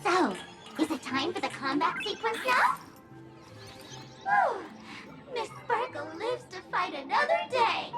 So, is it time for the combat sequence now? Whew. Miss Sparkle lives to fight another day!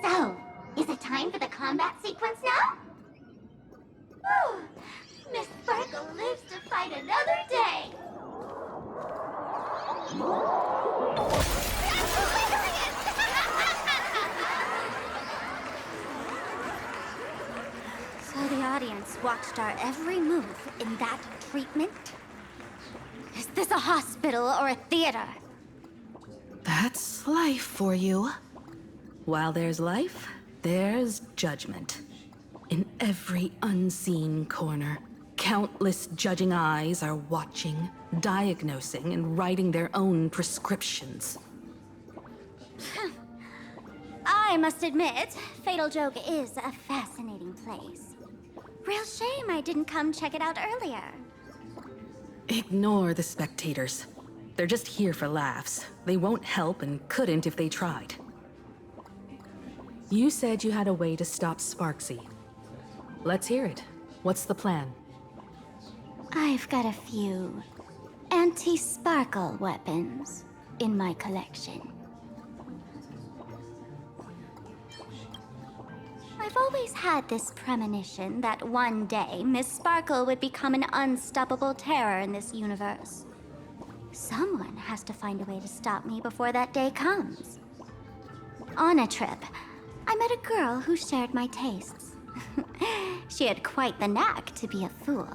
So, is it time for the combat sequence now? Whew. Miss Sparkle lives to fight another day! So the audience watched our every move in that treatment? Is this a hospital or a theater? That's life for you. While there's life, there's judgment. In every unseen corner, countless judging eyes are watching, diagnosing, and writing their own prescriptions. I must admit, Fatal Joke is a fascinating place. Real shame I didn't come check it out earlier. Ignore the spectators. They're just here for laughs. They won't help and couldn't if they tried. You said you had a way to stop Sparksy. Let's hear it. What's the plan? I've got a few anti-sparkle weapons in my collection. I've always had this premonition that one day Miss Sparkle would become an unstoppable terror in this universe. Someone has to find a way to stop me before that day comes. On a trip, I met a girl who shared my tastes. She had quite the knack to be a fool.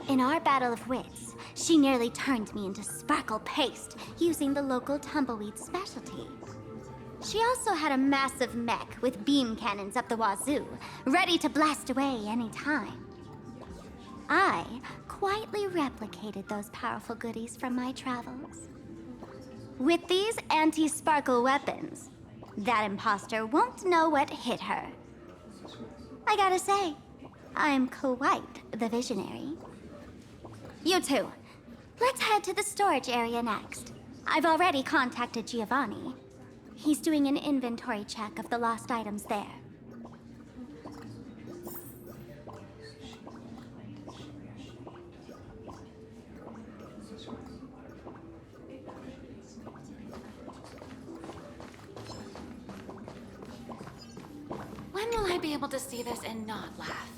In our battle of wits, she nearly turned me into sparkle paste using the local tumbleweed specialty. She also had a massive mech with beam cannons up the wazoo, ready to blast away any time. I quietly replicated those powerful goodies from my travels. With these anti-sparkle weapons, that imposter won't know what hit her. I gotta say, I'm quite the visionary. You two, let's head to the storage area next. I've already contacted Giovanni. He's doing an inventory check of the lost items there. When will I be able to see this and not laugh?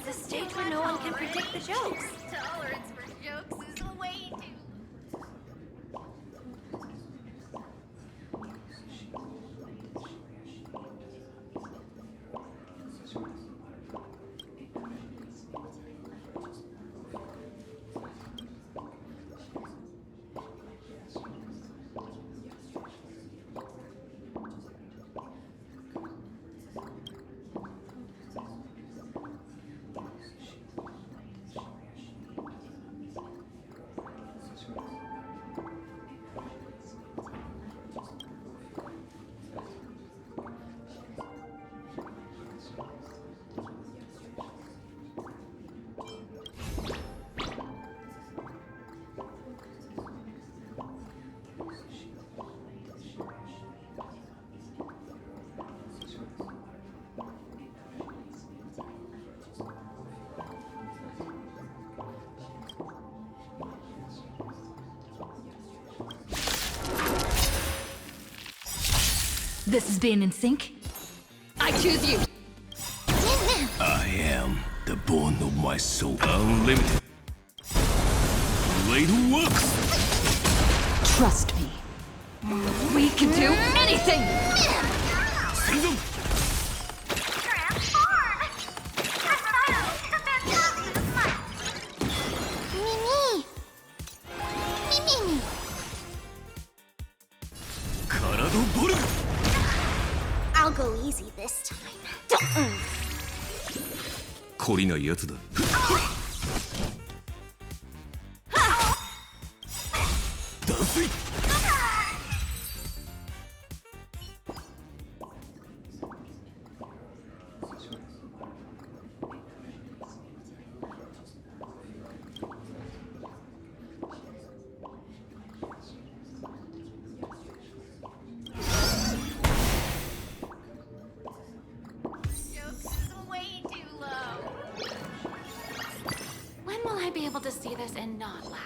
The stage where no one can predict the jokes. Tolerance for jokes is way too... This is being in sync. I choose you. I am the bone of my soul. Unlimited. Blade works. Trust me. We can do anything. Senzon. Karado Boru. I'll go easy this time. Don't. 懲りないやつだ。断水。Jokes is way too low. When will I be able to see this and not laugh?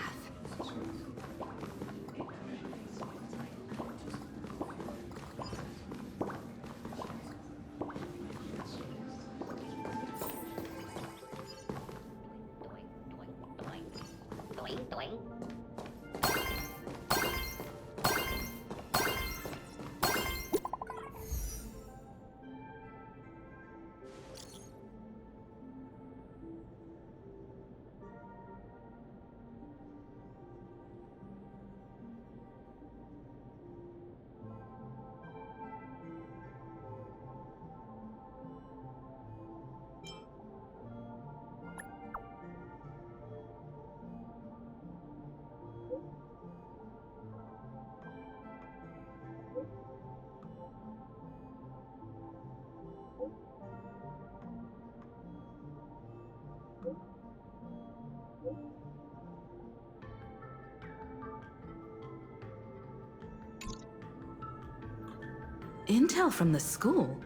intel from the school.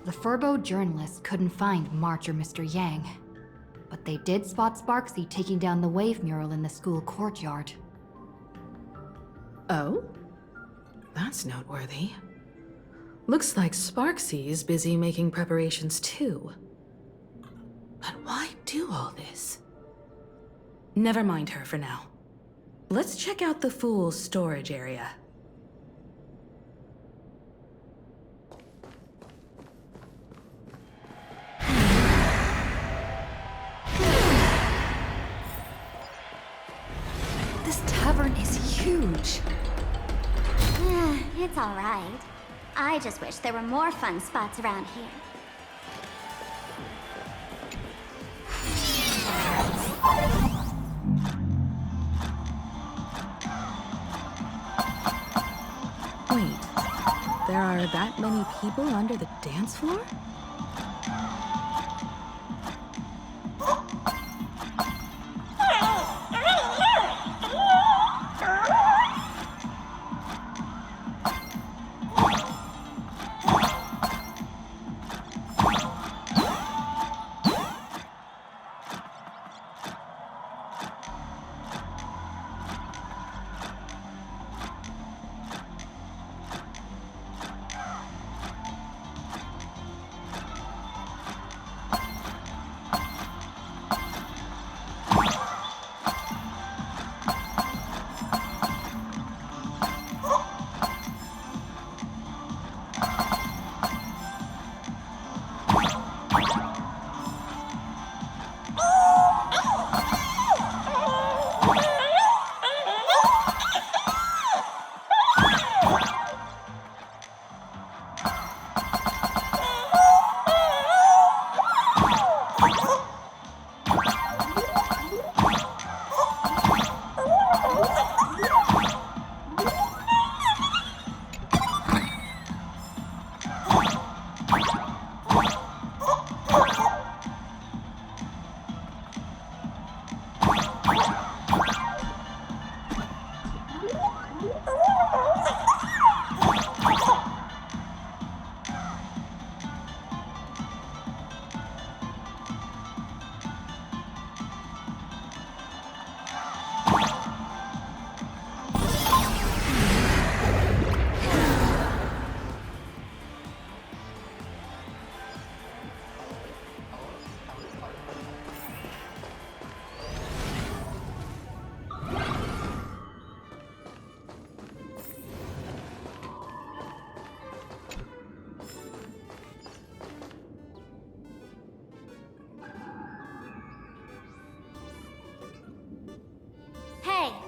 The Furbo journalists couldn't find March or Mr. Yang, but they did spot Sparksy taking down the wave mural in the school courtyard. Oh? That's noteworthy. Looks like Sparksy's busy making preparations too. But why do all this? Never mind her for now. Let's check out the Fool's storage area. This tavern is huge. It's all right. I just wish there were more fun spots around here. Wait, there are that many people under the dance floor?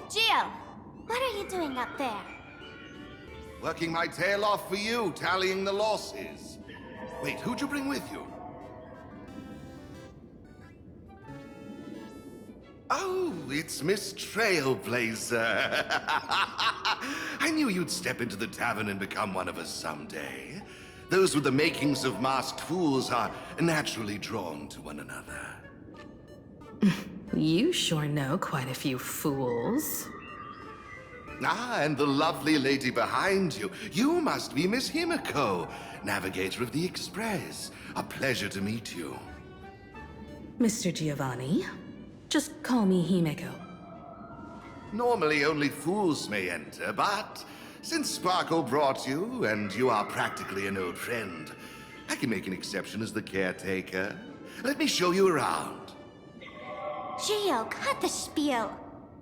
Gio, what are you doing up there? Working my tail off for you, tallying the losses. Wait, who'd you bring with you? Oh, it's Miss Trailblazer. I knew you'd step into the tavern and become one of us someday. Those with the makings of masked fools are naturally drawn to one another. You sure know quite a few fools. Ah, and the lovely lady behind you. You must be Miss Himiko, navigator of the Express. A pleasure to meet you. Mr. Giovanni, just call me Himeko. Normally only fools may enter, but since Sparkle brought you, and you are practically an old friend, I can make an exception as the caretaker. Let me show you around. Gio, cut the spiel.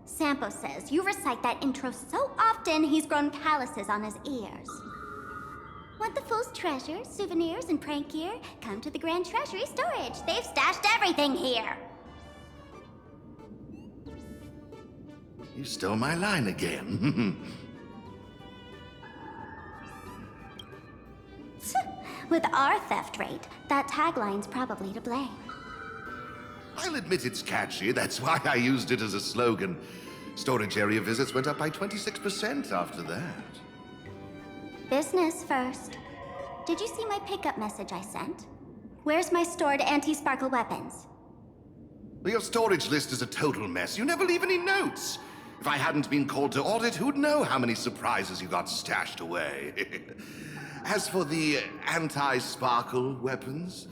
Sampo says you recite that intro so often he's grown calluses on his ears. Want the fool's treasures, souvenirs, and prank gear? Come to the Grand Treasury Storage. They've stashed everything here. You stole my line again. With our theft rate, that tagline's probably to blame. I'll admit it's catchy. That's why I used it as a slogan. Storage area visits went up by 26% after that. Business first. Did you see my pickup message I sent? Where's my stored anti-sparkle weapons? Your storage list is a total mess. You never leave any notes. If I hadn't been called to audit, who'd know how many surprises you got stashed away? As for the anti-sparkle weapons,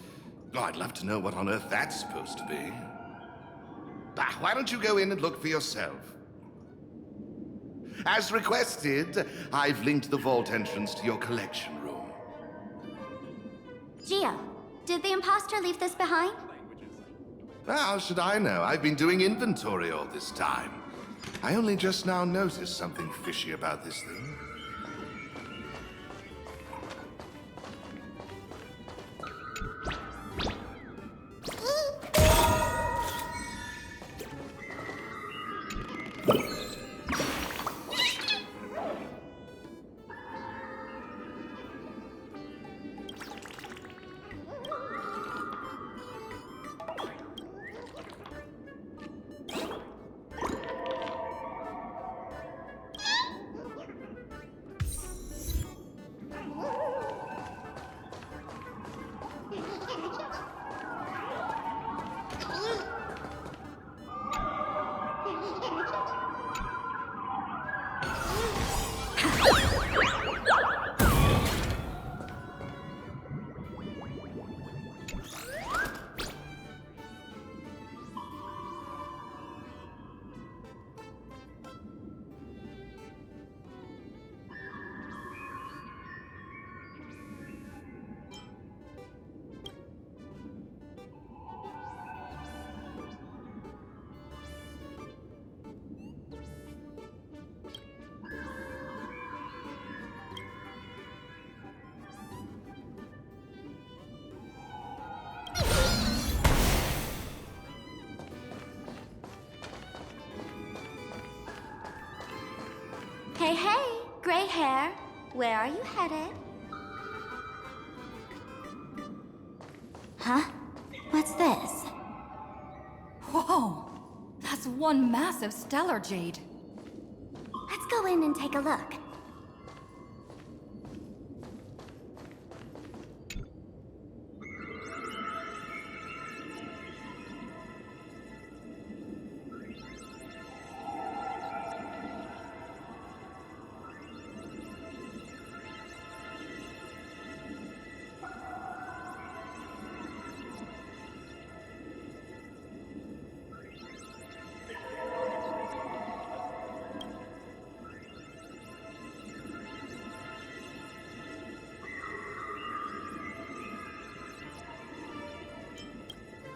oh, I'd love to know what on earth that's supposed to be. Why don't you go in and look for yourself? As requested, I've linked the vault entrance to your collection room. Gio, did the imposter leave this behind? How should I know? I've been doing inventory all this time. I only just now noticed something fishy about this thing. Hey, hey, gray hair. Where are you headed? Huh? What's this? Whoa! That's one massive stellar jade. Let's go in and take a look.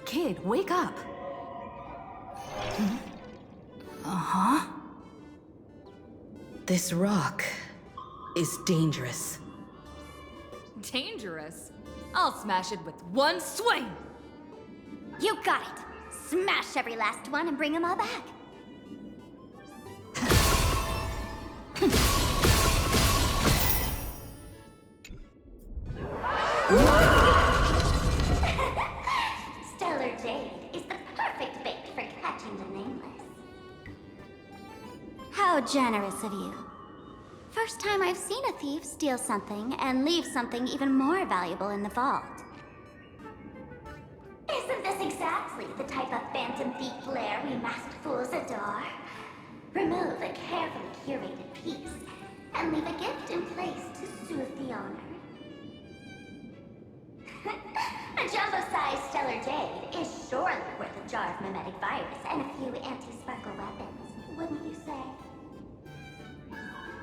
Kid, wake up! This rock is dangerous. Dangerous? I'll smash it with one swing! You got it! Smash every last one and bring them all back. Stellar Jade is the perfect bait for catching the nameless. How generous of you. First time I've seen a thief steal something and leave something even more valuable in the vault. Isn't this exactly the type of phantom thief flair we masked fools adore? Remove a carefully curated piece and leave a gift in place to soothe the owner. A jumbo-sized Stellar Jade is surely worth a jar of mimetic virus and a few anti-sparkle weapons, wouldn't you say?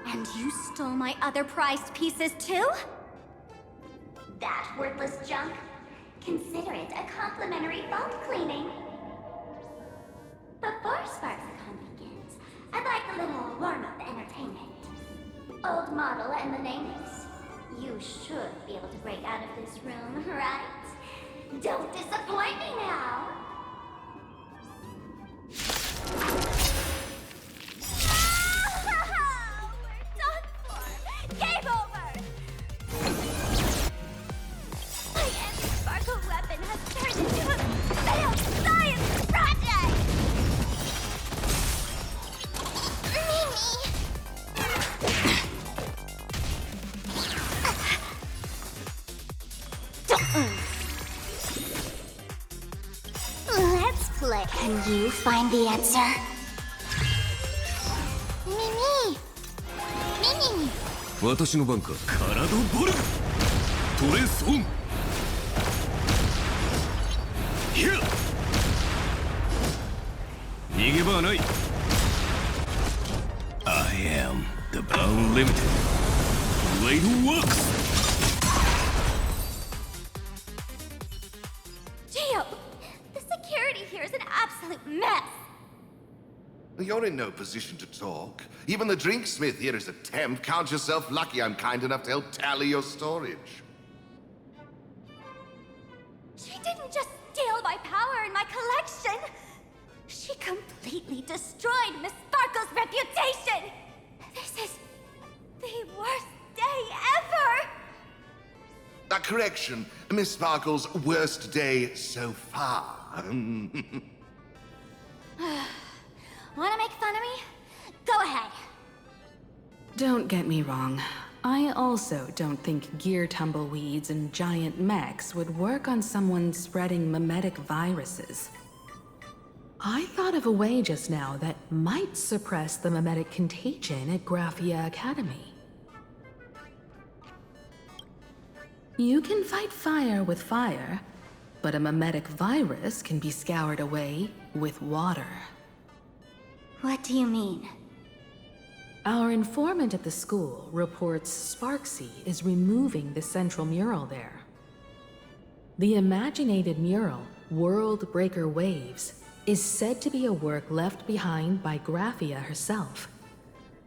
And you stole my other prized pieces too? That worthless junk? Consider it a complimentary vault cleaning. Before SparksCon begins, I'd like a little warm-up entertainment. Old model and the nameless. You should be able to break out of this room, right? Don't disappoint me now! We're done for! Game over! My anti-sparkle weapon has turned into a failed science project! Let's play. Can you find the answer? Mimi! Mimi! 私の番か。カラドボルグ。トレースオン。ヒャ。逃げ場はない。I am the unlimited blade works. Gio! The security here is an absolute mess! You're in no position to talk. Even the drinksmith here is a temp. Count yourself lucky I'm kind enough to help tally your storage. She didn't just steal my power and my collection! She completely destroyed Miss Sparkle's reputation! This is the worst day ever! A correction. Miss Sparkle's worst day so far. Wanna make fun of me? Go ahead. Don't get me wrong. I also don't think gear tumbleweeds and giant mechs would work on someone spreading mimetic viruses. I thought of a way just now that might suppress the mimetic contagion at Graphia Academy. You can fight fire with fire, but a mimetic virus can be scoured away with water. What do you mean? Our informant at the school reports Sparksy is removing the central mural there. The imaginated mural, World Breaker Waves, is said to be a work left behind by Graphia herself.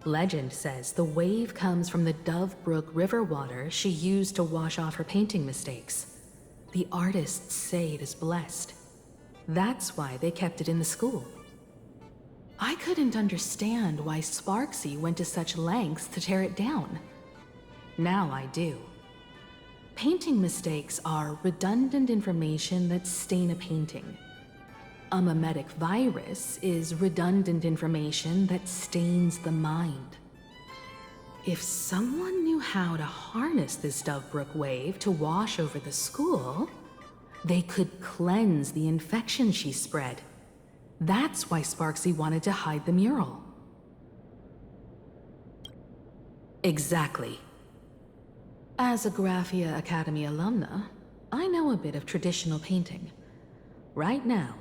Legend says the wave comes from the Dove Brook river water she used to wash off her painting mistakes. The artists say it is blessed. That's why they kept it in the school. I couldn't understand why Sparksy went to such lengths to tear it down. Now I do. Painting mistakes are redundant information that stain a painting. A mimetic virus is redundant information that stains the mind. If someone knew how to harness this Dovebrook wave to wash over the school, they could cleanse the infection she spread. That's why Sparksy wanted to hide the mural. Exactly. As a Graphia Academy alumna, I know a bit of traditional painting. Right now,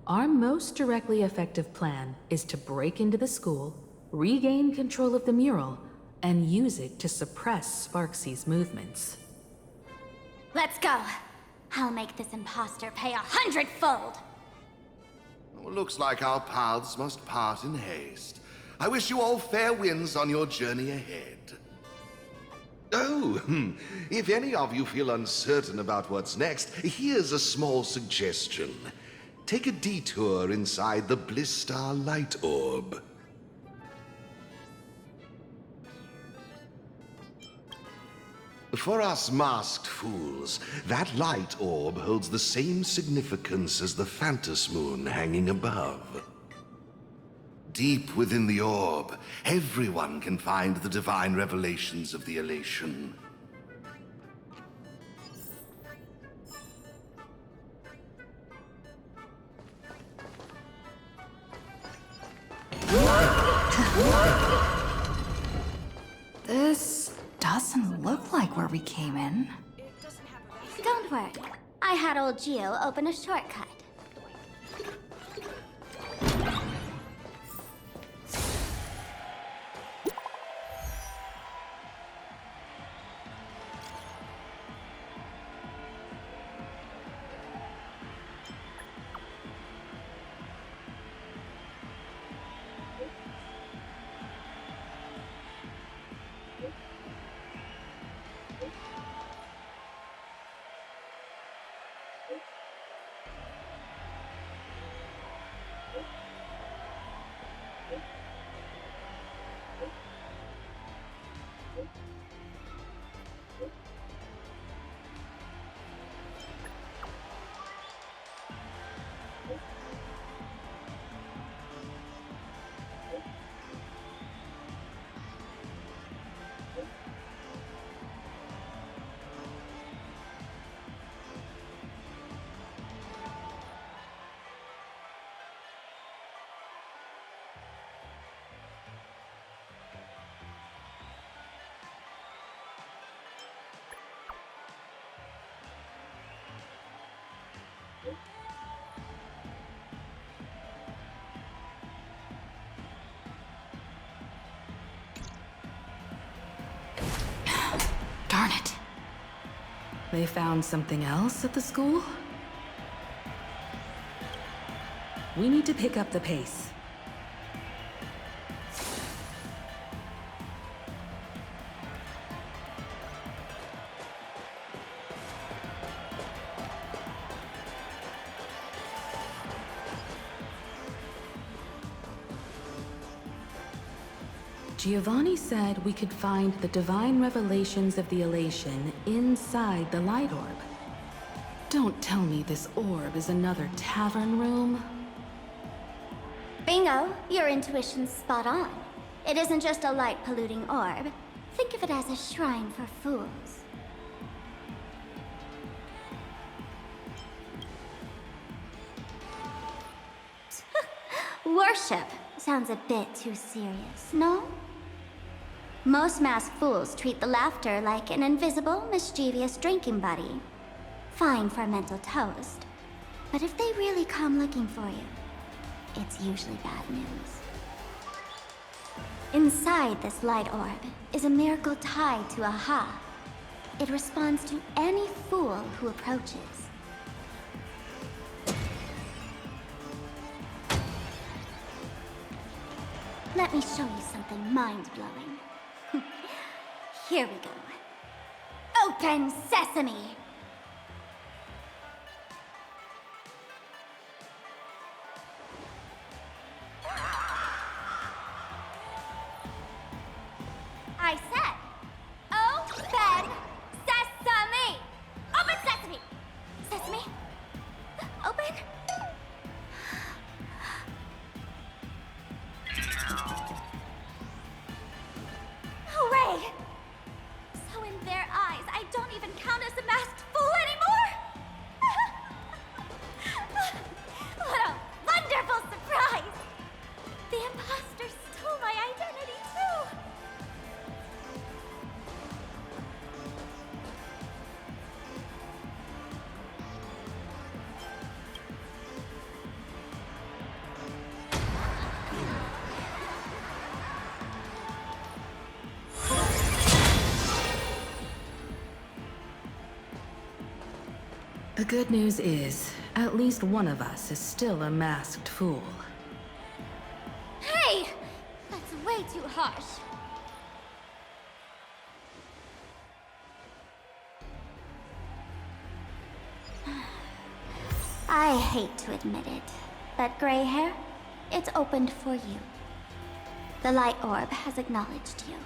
our most directly effective plan is to break into the school, regain control of the mural, and use it to suppress Sparksy's movements. Let's go. I'll make this imposter pay 100-fold. Well, looks like our paths must part in haste. I wish you all fair winds on your journey ahead. Oh, if any of you feel uncertain about what's next, here's a small suggestion. Take a detour inside the Blistar Light Orb. For us masked fools, that light orb holds the same significance as the Phantos Moon hanging above. Deep within the orb, everyone can find the divine revelations of the elation. This doesn't look like where we came in. Don't worry. I had old Gio open a shortcut. Darn it. They found something else at the school? We need to pick up the pace. Giovanni said we could find the divine revelations of the elation inside the light orb. Don't tell me this orb is another tavern room. Bingo, your intuition's spot on. It isn't just a light-polluting orb. Think of it as a shrine for fools. Worship sounds a bit too serious, no? Most masked fools treat the laughter like an invisible, mischievous drinking buddy. Fine for a mental toast. But if they really come looking for you, it's usually bad news. Inside this light orb is a miracle tied to Aha. It responds to any fool who approaches. Let me show you something mind-blowing. Here we go. Open sesame! I said, open sesame! Open sesame! Sesame? Open? Hooray! So in their eyes, I don't even count as a masked fool anymore? What a wonderful surprise! The imposter stole my identity too! The good news is, at least one of us is still a masked fool. Hey! That's way too harsh. I hate to admit it, but gray hair, it's opened for you. The light orb has acknowledged you.